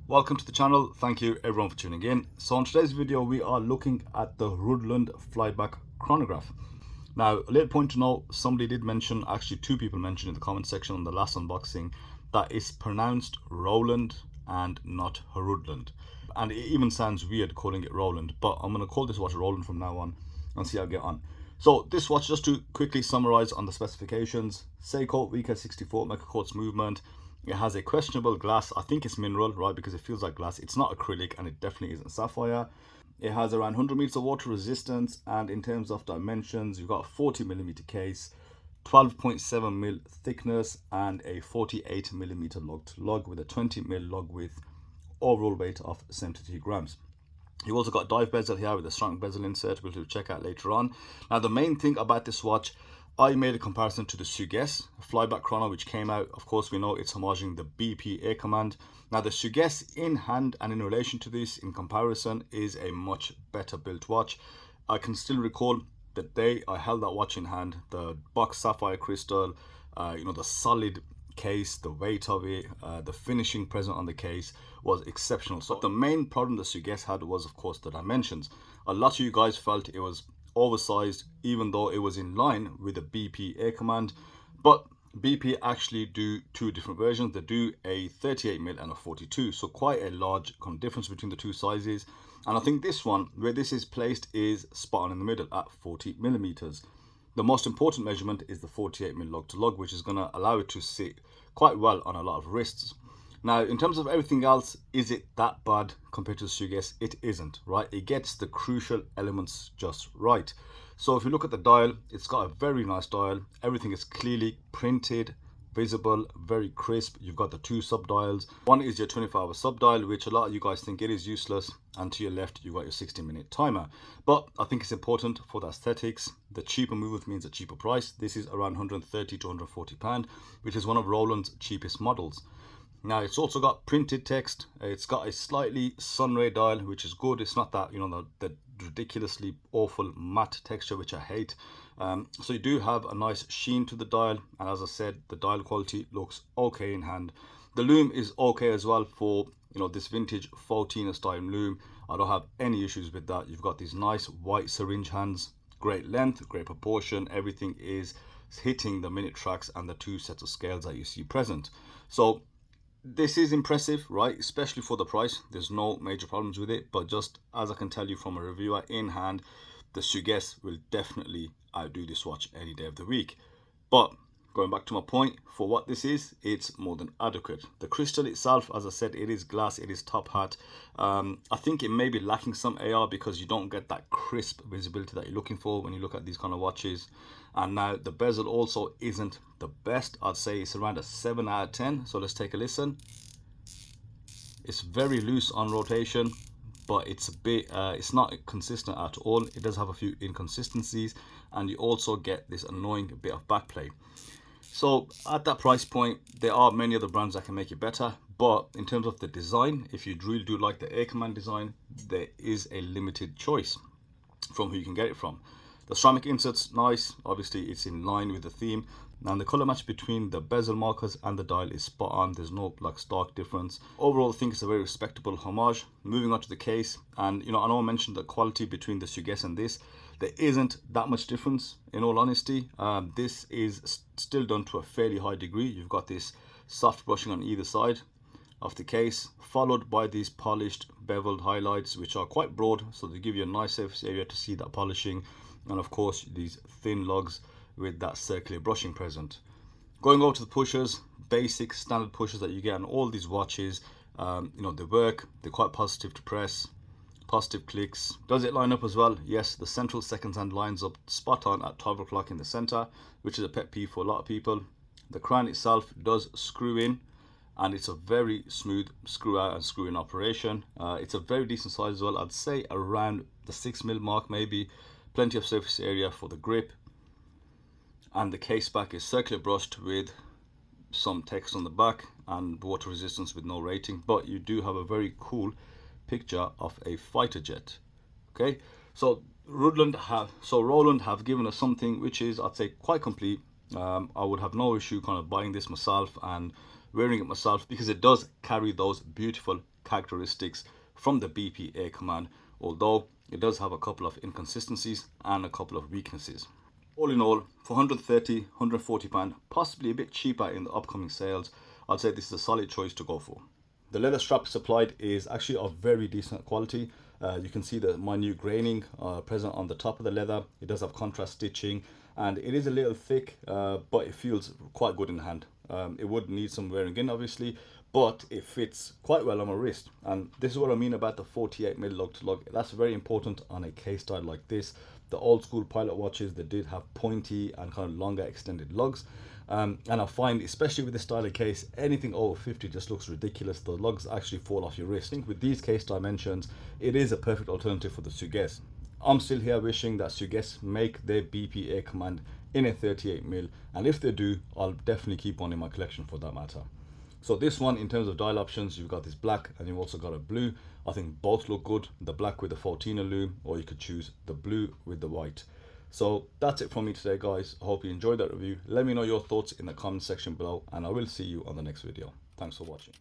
Welcome to the channel. Thank you everyone for tuning in. So in today's video we are looking at the Hrudoland flyback chronograph. Now a little point to note, somebody did mention, actually two people mentioned in the comment section on the last unboxing, that it's pronounced Roland and not Hrudoland, and it even sounds weird calling it Roland, but I'm going to call this watch Roland from now on and see how I get on. So this watch, just to quickly summarize on the specifications: Seiko VK64 megaquartz movement. It has a questionable glass. I think it's mineral, right, because it feels like glass. It's not acrylic and it definitely isn't sapphire. It has around 100 meters of water resistance, and in terms of dimensions, you've got a 40mm case, 12.7mm thickness, and a 48mm lug to lug with a 20mm lug width, overall weight of 73 grams. You've also got dive bezel here with a strong bezel insert, which we'll check out later on. Now the main thing about this watch, I made a comparison to the Sugess flyback chrono, which came out. Of course, we know it's homaging the BP Air Command. Now the Sugess in hand and in relation to this, in comparison, is a much better built watch. I can still recall the day I held that watch in hand, the box sapphire crystal, the solid case, the weight of it, the finishing present on the case was exceptional. So the main problem the Sugess had was, of course, the dimensions. A lot of you guys felt it was oversized, even though it was in line with the BP Air Command. But BP actually do two different versions. They do a 38mm and a 42, so quite a large kind of difference between the two sizes. And I think this one, where this is placed, is spot on in the middle at 40mm. The most important measurement is the 48mm lug to lug, which is going to allow it to sit quite well on a lot of wrists. Now, in terms of everything else, is it that bad compared to the Sugess? It isn't, right? It gets the crucial elements just right. So if you look at the dial, it's got a very nice dial. Everything is clearly printed, visible, very crisp. You've got the two sub dials. One is your 24-hour sub dial, which a lot of you guys think it is useless, and to your left you've got your 60-minute timer. But I think it's important for the aesthetics. The cheaper movement means a cheaper price. This is around 130 to 140 pound, which is one of Roland's cheapest models. Now it's also got printed text. It's got a slightly sunray dial, which is good. It's not that, the ridiculously awful matte texture, which I hate. So you do have a nice sheen to the dial, and as I said, the dial quality looks okay in hand. The loom is okay as well for this vintage 14er style loom. I don't have any issues with that. You've got these nice white syringe hands, great length, great proportion. Everything is hitting the minute tracks and the two sets of scales that you see present. So this is impressive, right? Especially for the price. There's no major problems with it, but just as I can tell you from a reviewer in hand, the Sugess will definitely outdo this watch any day of the week. But going back to my point, for what this is, it's more than adequate. The crystal itself, as I said, it is glass, it is top hat. I think it may be lacking some AR because you don't get that crisp visibility that you're looking for when you look at these kind of watches. And now the bezel also isn't the best. I'd say it's around a 7 out of 10. So let's take a listen. It's very loose on rotation, but it's a bit, it's not consistent at all. It does have a few inconsistencies, and you also get this annoying bit of backplay. So at that price point, there are many other brands that can make it better, but in terms of the design, if you really do like the Air Command design, there is a limited choice from who you can get it from. The ceramic insert's nice, obviously it's in line with the theme, and the color match between the bezel markers and the dial is spot on. There's no stark difference. Overall, I think it's a very respectable homage. Moving on to the case, and I know I mentioned the quality between the Sugess and this. There isn't that much difference, in all honesty. This is still done to a fairly high degree. You've got this soft brushing on either side of the case, followed by these polished beveled highlights, which are quite broad, so they give you a nice surface area to see that polishing, and of course these thin lugs with that circular brushing present. Going over to the pushers, basic standard pushers that you get on all these watches. They work, they're quite positive to press, positive clicks. Does it line up as well? Yes, the central seconds hand lines up spot on at 12 o'clock in the center, which is a pet peeve for a lot of people. The crown itself does screw in, and it's a very smooth screw out and screw in operation. It's a very decent size as well. I'd say around the 6mm mark, maybe. Plenty of surface area for the grip, and the case back is circular brushed with some text on the back and water resistance with no rating, but you do have a very cool picture of a fighter jet. Okay, so Roland have given us something which is, I'd say, quite complete. I would have no issue kind of buying this myself and wearing it myself, because it does carry those beautiful characteristics from the BP Air Command, although it does have a couple of inconsistencies and a couple of weaknesses. All in all, for 130, 140 pound, possibly a bit cheaper in the upcoming sales, I'd say this is a solid choice to go for. The leather strap supplied is actually of very decent quality. You can see the minute graining present on the top of the leather. It does have contrast stitching, and it is a little thick, but it feels quite good in the hand. It would need some wearing in, obviously, but it fits quite well on my wrist. And this is what I mean about the 48mm lug to lug. That's very important on a case style like this. The old school pilot watches, they did have pointy and kind of longer extended lugs. And I find, especially with this style of case, anything over 50 just looks ridiculous. The lugs actually fall off your wrist. I think with these case dimensions, it is a perfect alternative for the Sugess. I'm still here wishing that Sugess make their BP Air Command in a 38mm, and if they do, I'll definitely keep one in my collection for that matter. So this one, in terms of dial options, you've got this black and you've also got a blue. I think both look good, the black with the 14 loom, or you could choose the blue with the white. So that's it from me today, guys. I hope you enjoyed that review. Let me know your thoughts in the comment section below, and I will see you on the next video. Thanks for watching.